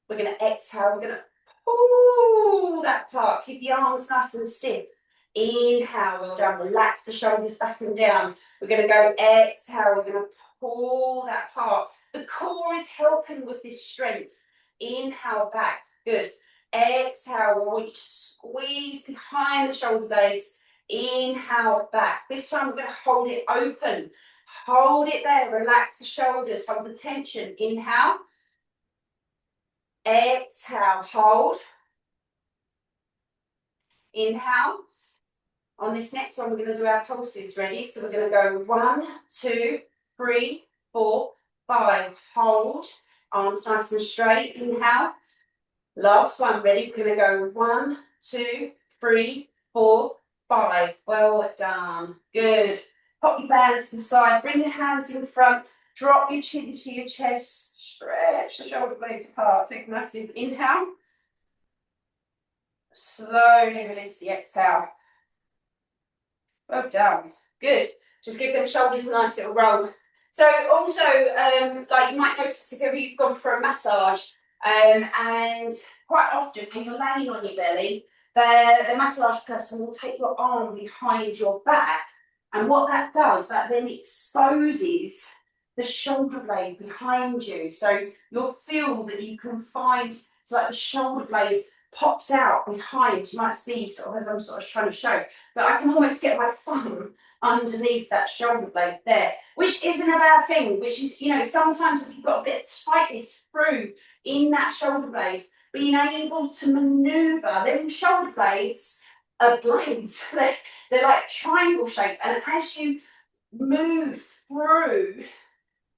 We're going to exhale. We're going to pull that apart. Keep the arms nice and stiff. Inhale, well done. Relax the shoulders back and down. We're going to go exhale. We're going to pull that apart. The core is helping with this strength. Inhale back. Good. Exhale. We want you to squeeze behind the shoulder blades. Inhale back. This time we're going to hold it open. Hold it there. Relax the shoulders. Hold the tension. Inhale. Exhale. Hold. Inhale. On this next one, we're going to do our pulses. Ready? So we're going to go 1, 2, 3, 4, 5. Hold. Arms nice and straight. Inhale. Last one. Ready? We're going to go 1, 2, 3, 4, 5. Well done. Good. Pop your bands to the side. Bring your hands in front. Drop your chin to your chest. Stretch the shoulder blades apart. Take a nice deep inhale. Slowly release the exhale. Well done. Good. Just give them shoulders a nice little roll. So also, like you might notice if you've gone for a massage, And quite often when you're laying on your belly, the massage person will take your arm behind your back. And what that does, that then exposes the shoulder blade behind you. So you'll feel that you can find, it's like the shoulder blade pops out behind. You might see sort of as I'm sort of trying to show, but I can almost get my thumb underneath that shoulder blade there, which isn't a bad thing, which is, you know, sometimes if you've got a bit of tightness through in that shoulder blade, being able to maneuver them shoulder blades are blades. They're like triangle shape, and as you move through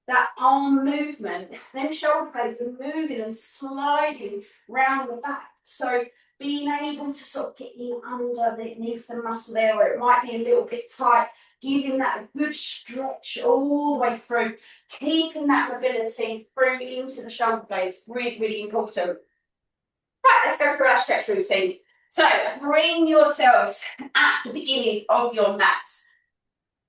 that arm movement, then shoulder blades are moving and sliding round the back. So being able to sort of get in underneath the muscle there where it might be a little bit tight, giving that a good stretch all the way through, keeping that mobility through into the shoulder blades, really, really important. Right, let's go through our stretch routine. So bring yourselves at the beginning of your mats.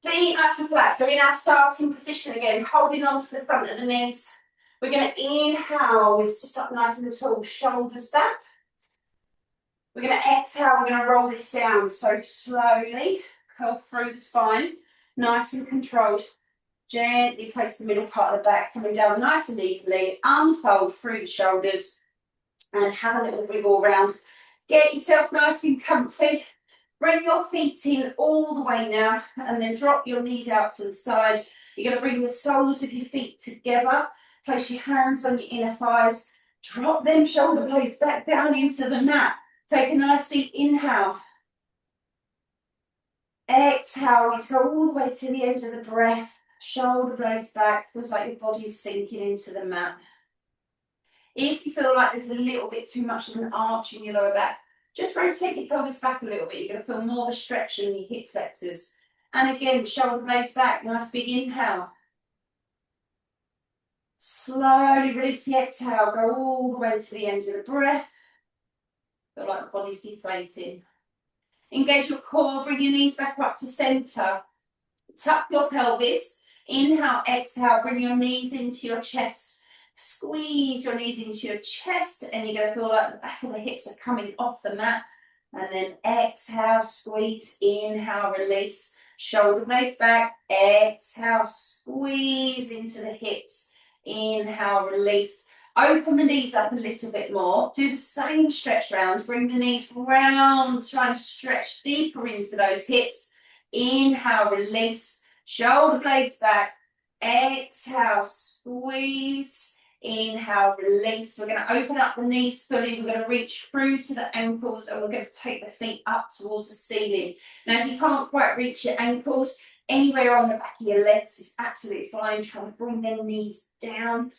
Feet nice and flat. So in our starting position again, holding on to the front of the knees. We're going to inhale, we sit up nice and tall, shoulders back. We're going to exhale, we're going to roll this down. So slowly, curl through the spine, nice and controlled. Gently place the middle part of the back, coming down nice and evenly. Unfold through the shoulders and have a little wiggle around. Get yourself nice and comfy. Bring your feet in all the way now and then drop your knees out to the side. You're going to bring the soles of your feet together. Place your hands on your inner thighs. Drop them shoulder blades back down into the mat. Take a nice deep inhale. Exhale, you go all the way to the end of the breath. Shoulder blades back. Feels like your body's sinking into the mat. If you feel like there's a little bit too much of an arch in your lower back, just rotate your pelvis back a little bit. You're going to feel more of a stretch in your hip flexors. And again, shoulder blades back. Nice big inhale. Slowly release the exhale. Go all the way to the end of the breath. Feel like the body's deflating. Engage your core. Bring your knees back up to center. Tuck your pelvis. Inhale, exhale. Bring your knees into your chest. Squeeze your knees into your chest, and you're going to feel like the back of the hips are coming off the mat. And then exhale, squeeze, inhale, release. Shoulder blades back. Exhale, squeeze into the hips. Inhale, release. Open the knees up a little bit more. Do the same stretch round. Bring the knees round, trying to stretch deeper into those hips. Inhale, release. Shoulder blades back. Exhale, squeeze. Inhale, release. We're going to open up the knees fully. We're going to reach through to the ankles and we're going to take the feet up towards the ceiling. Now, if you can't quite reach your ankles, anywhere on the back of your legs is absolutely fine. Try to bring them knees down.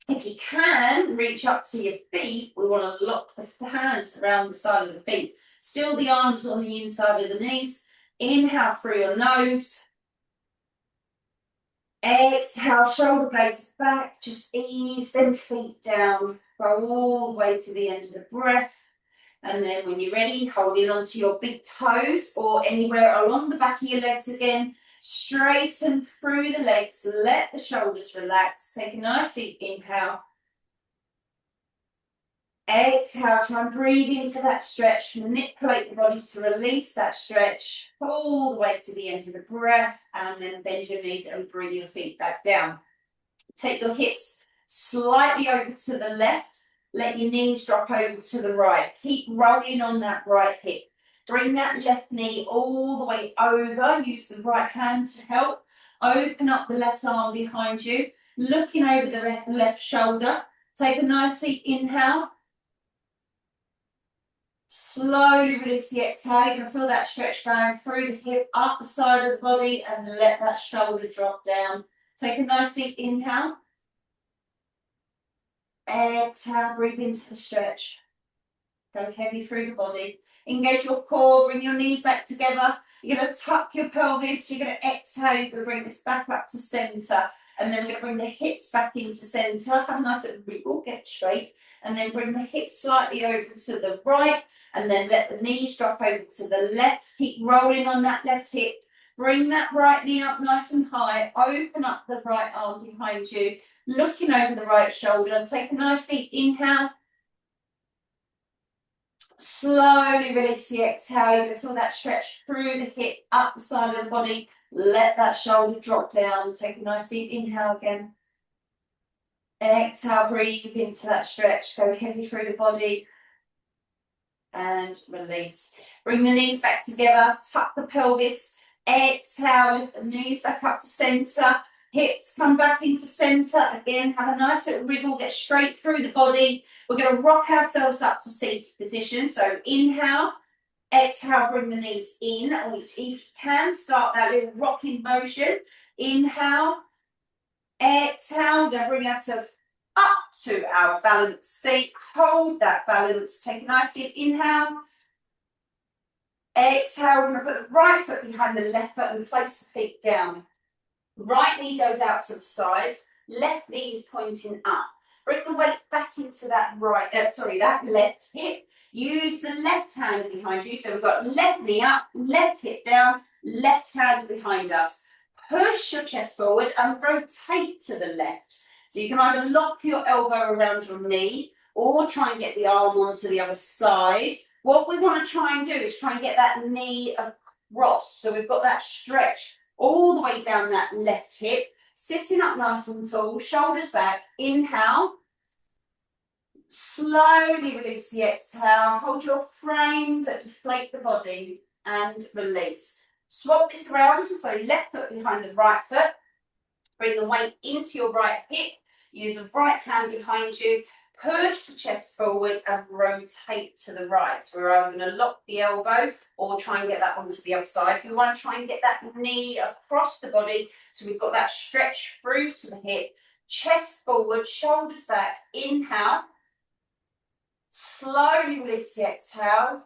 If you can reach up to your feet, we want to lock the hands around the side of the feet. Still the arms on the inside of the knees. Inhale through your nose. Exhale, shoulder blades back, just ease them feet down, go all the way to the end of the breath. And then when you're ready, holding onto your big toes or anywhere along the back of your legs again, straighten through the legs, let the shoulders relax. Take a nice deep inhale. Exhale, try and breathe into that stretch, manipulate the body to release that stretch all the way to the end of the breath, and then bend your knees and bring your feet back down. Take your hips slightly over to the left, let your knees drop over to the right. Keep rolling on that right hip. Bring that left knee all the way over, use the right hand to help. Open up the left arm behind you, looking over the left shoulder. Take a nice deep inhale. Slowly release the exhale. You're going to feel that stretch going through the hip, up the side of the body, and let that shoulder drop down. Take a nice deep inhale. Exhale, breathe into the stretch. Go heavy through the body. Engage your core, bring your knees back together. You're going to tuck your pelvis. You're going to exhale. You're going to bring this back up to center. And then we're going to bring the hips back into center. Have a nice little wiggle, get straight. And then bring the hips slightly over to the right. And then let the knees drop over to the left. Keep rolling on that left hip. Bring that right knee up nice and high. Open up the right arm behind you. Looking over the right shoulder. Take a nice deep inhale. Slowly release the exhale. You're going to feel that stretch through the hip, up the side of the body. Let that shoulder drop down. Take a nice deep inhale again. Exhale, breathe into that stretch. Go heavy through the body. And release. Bring the knees back together. Tuck the pelvis. Exhale, lift the knees back up to centre. Hips come back into centre. Again, have a nice little wriggle. Get straight through the body. We're going to rock ourselves up to seated position. So inhale. Exhale, bring the knees in. Or if you can, start that little rocking motion. Inhale. Exhale. We're going to bring ourselves up to our balanced seat. Hold that balance. Take a nice deep inhale. Exhale. We're going to put the right foot behind the left foot and place the feet down. Right knee goes out to the side. Left knee is pointing up. Bring the weight back into that that left hip. Use the left hand behind you. So we've got left knee up, left hip down, left hand behind us. Push your chest forward and rotate to the left. So you can either lock your elbow around your knee or try and get the arm onto the other side. What we want to try and do is try and get that knee across. So we've got that stretch all the way down that left hip. Sitting up nice and tall, shoulders back. Inhale. Slowly release the exhale. Hold your frame, but deflate the body and release. Swap this around. So left foot behind the right foot. Bring the weight into your right hip. Use the right hand behind you. Push the chest forward and rotate to the right. So we're either going to lock the elbow or try and get that onto the other side. We want to try and get that knee across the body. So we've got that stretch through to the hip. Chest forward, shoulders back. Inhale. Slowly release the exhale.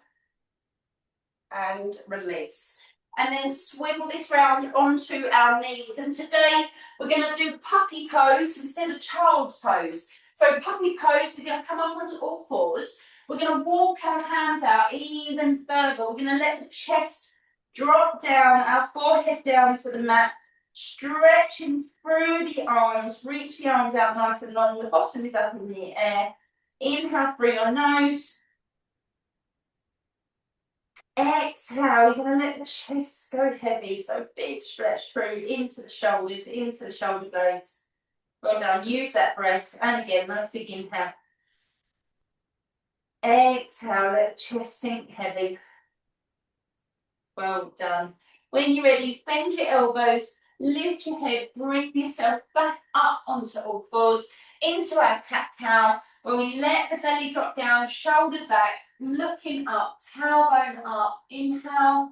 And release. And then swivel this round onto our knees. And today we're going to do puppy pose instead of child's pose. So puppy pose, we're going to come up onto all fours. We're going to walk our hands out even further. We're going to let the chest drop down, our forehead down to the mat, stretching through the arms. Reach the arms out nice and long. The bottom is up in the air. Inhale through your nose. Exhale, you're going to let the chest go heavy. So big stretch through into the shoulders, into the shoulder blades. Well done. Use that breath. And again, nice big inhale. Exhale, let the chest sink heavy. Well done. When you're ready, bend your elbows, lift your head, bring yourself back up onto all fours, into our cat-cow, where we let the belly drop down, shoulders back, looking up, tailbone up. Inhale.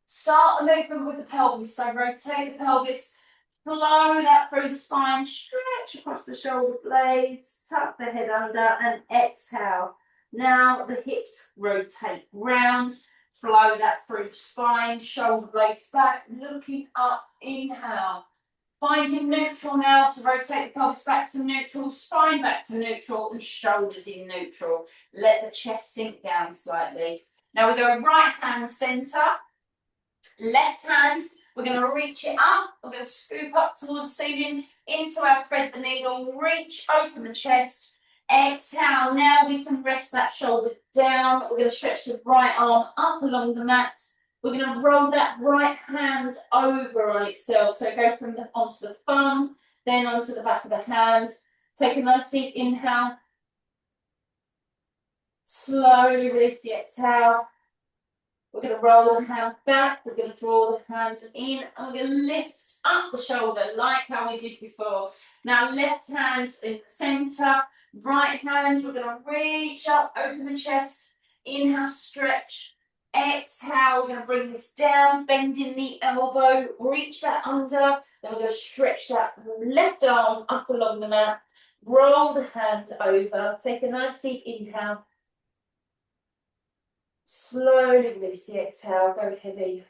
Start the movement with the pelvis. So rotate the pelvis. Flow that through the spine, stretch across the shoulder blades, tuck the head under and exhale. Now the hips rotate round, flow that through the spine, shoulder blades back, looking up, inhale. Finding neutral now, so rotate the pelvis back to neutral, spine back to neutral and shoulders in neutral. Let the chest sink down slightly. Now we go right hand centre, left hand. We're going to reach it up. We're going to scoop up towards the ceiling, into our thread the needle, reach, open the chest. Exhale. Now we can rest that shoulder down. We're going to stretch the right arm up along the mat. We're going to roll that right hand over on itself. So go from onto the thumb, then onto the back of the hand. Take a nice deep inhale. Slowly release the exhale. We're going to roll the hand back, we're going to draw the hand in, and we're going to lift up the shoulder like how we did before. Now left hand in the centre, right hand, we're going to reach up, open the chest, inhale, stretch, exhale, we're going to bring this down, bending the elbow, reach that under, then we're going to stretch that left arm up along the mat, roll the hand over, take a nice deep inhale. Slowly release the exhale, go heavy.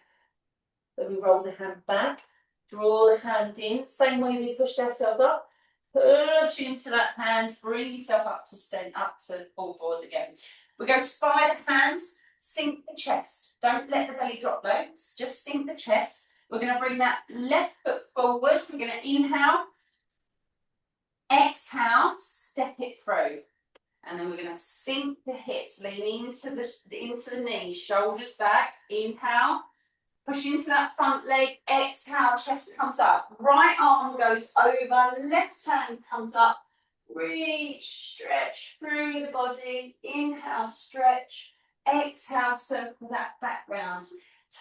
Then we roll the hand back, draw the hand in, same way we pushed ourselves up. Push into that hand, bring yourself up to all fours again. We go spider hands, sink the chest. Don't let the belly drop low, just sink the chest. We're going to bring that left foot forward. We're going to inhale, exhale, step it through. And then we're going to sink the hips, lean into the knees, shoulders back, inhale, push into that front leg, exhale, chest comes up, right arm goes over, left hand comes up, reach, stretch through the body, inhale, stretch, exhale, circle that back round.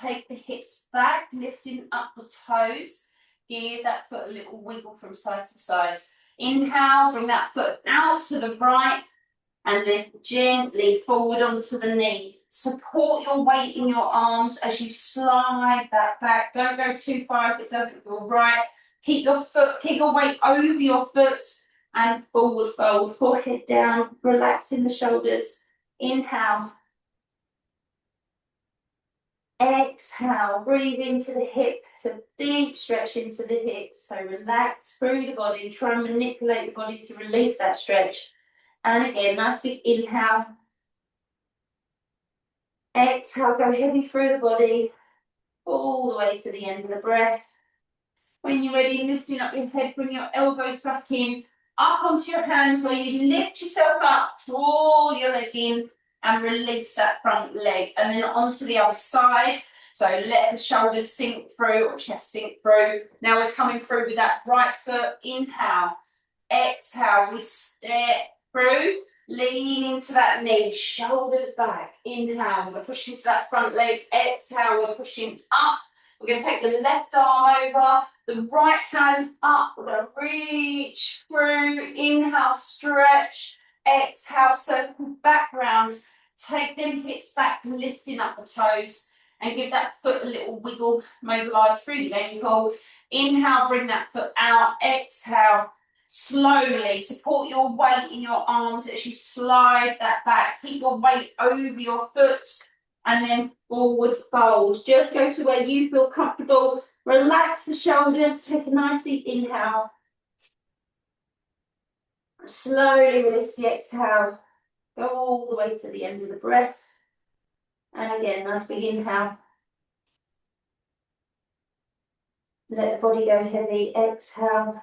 Take the hips back, lifting up the toes, give that foot a little wiggle from side to side. Inhale, bring that foot out to the right, and then gently forward onto the knee. Support your weight in your arms as you slide that back. Don't go too far if it doesn't feel right. Keep your weight over your foot and forward fold. Forehead down, relaxing the shoulders. Inhale. Exhale, breathe into the hip. So deep stretch into the hips. So relax through the body. Try and manipulate the body to release that stretch. And again, nice big inhale. Exhale, go heavy through the body, all the way to the end of the breath. When you're ready, lifting up your head, bring your elbows back in, up onto your hands where you lift yourself up, draw your leg in and release that front leg. And then onto the other side. So let the shoulders sink through or chest sink through. Now we're coming through with that right foot. Inhale, exhale, we step through. Lean into that knee, shoulders back. Inhale, we're pushing to that front leg. Exhale, we're pushing up. We're going to take the left arm over, the right hand up. We're going to reach through. Inhale, stretch. Exhale, circle back round. Take them hips back, lifting up the toes. And give that foot a little wiggle, mobilize through the ankle. Inhale, bring that foot out. Exhale. Slowly support your weight in your arms as you slide that back. Keep your weight over your foot and then forward fold. Just go to where you feel comfortable. Relax the shoulders. Take a nice deep inhale. Slowly release the exhale. Go all the way to the end of the breath. And again, nice big inhale. Let the body go heavy. Exhale.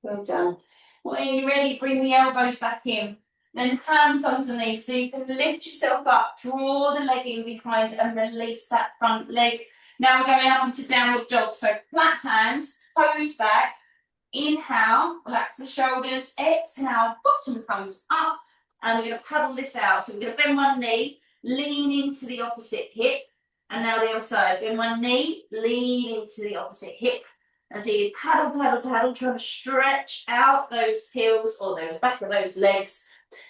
Well done. When you're ready, bring the elbows back in. Then hands underneath so you can lift yourself up, draw the leg in behind and release that front leg. Now we're going up into downward dog. So flat hands, toes back. Inhale, relax the shoulders. Exhale, bottom comes up. And we're going to paddle this out. So we're going to bend one knee, lean into the opposite hip. And now the other side. Bend one knee, lean into the opposite hip. And so you paddle, paddle, paddle, trying to stretch out those heels or the back of those legs.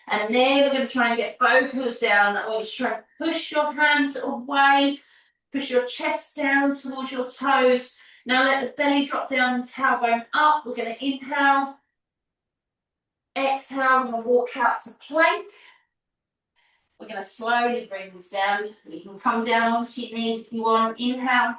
And then we're going to try and get both heels down. We're going to try and push your hands away, push your chest down towards your toes. Now let the belly drop down and tailbone up. We're going to inhale. Exhale, we're going to walk out to plank. We're going to slowly bring this down. You can come down onto your knees if you want. Inhale.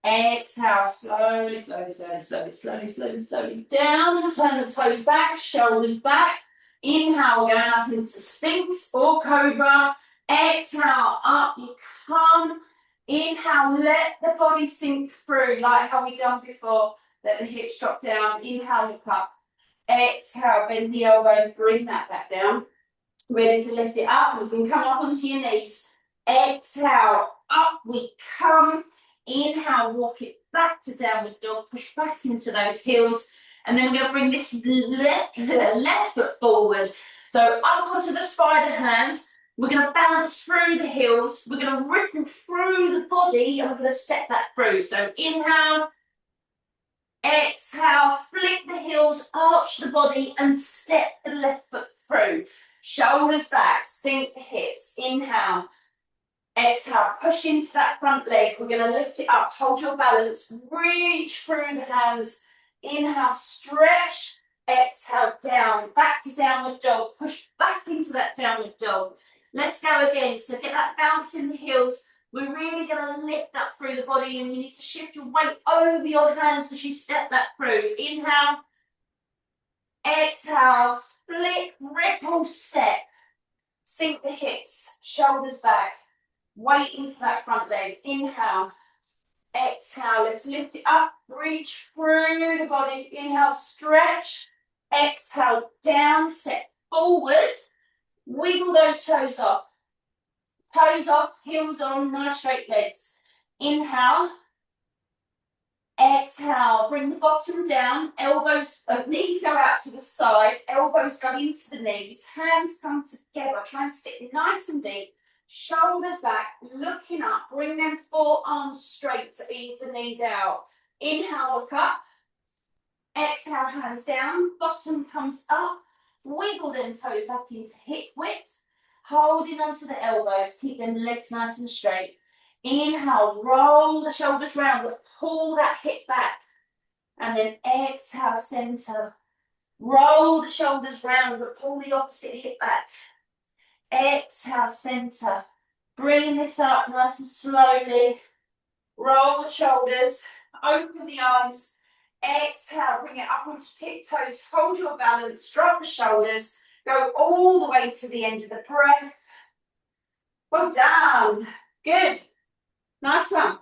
Exhale, slowly, slowly, slowly, slowly, slowly, slowly, slowly down. Turn the toes back, shoulders back. Inhale, we're going up into Sphinx or Cobra. Exhale, up you come. Inhale, let the body sink through like how we done before. Let the hips drop down. Inhale, look up. Exhale, bend the elbows, bring that back down. Ready to lift it up. You can come up onto your knees. Exhale, up we come. Inhale, walk it back to downward dog. Push back into those heels. And then we're going to bring this left foot forward. So up onto the spider hands. We're going to bounce through the heels. We're going to ripple through the body. And we're going to step that through. So inhale. Exhale, flick the heels, arch the body and step the left foot through. Shoulders back, sink the hips. Inhale. Exhale, push into that front leg. We're going to lift it up, hold your balance, reach through the hands. Inhale, stretch. Exhale, down, back to downward dog. Push back into that downward dog. Let's go again. So get that bounce in the heels. We're really going to lift up through the body and you need to shift your weight over your hands as you step that through. Inhale. Exhale, flick, ripple, step. Sink the hips, shoulders back. weight into that front leg. Inhale, exhale, let's lift it up, reach through the body. Inhale, stretch, exhale, down, step forward, wiggle those toes off, heels on, nice straight legs. Inhale, exhale, bring the bottom down, elbows, knees go out to the side, elbows go into the knees, hands come together, try and sit nice and deep, shoulders back, looking up, bring them forearms straight to ease the knees out. Inhale, look up, exhale, hands down, bottom comes up, wiggle them toes back into hip width, holding onto the elbows, keep them legs nice and straight. Inhale, roll the shoulders round, but pull that hip back. And then exhale, center. Roll the shoulders round, but pull the opposite hip back. Exhale, center. Bringing this up nice and slowly. Roll the shoulders, open the arms. Exhale, bring it up onto tiptoes. Hold your balance, drop the shoulders. Go all the way to the end of the breath. Well done. Good. Nice one.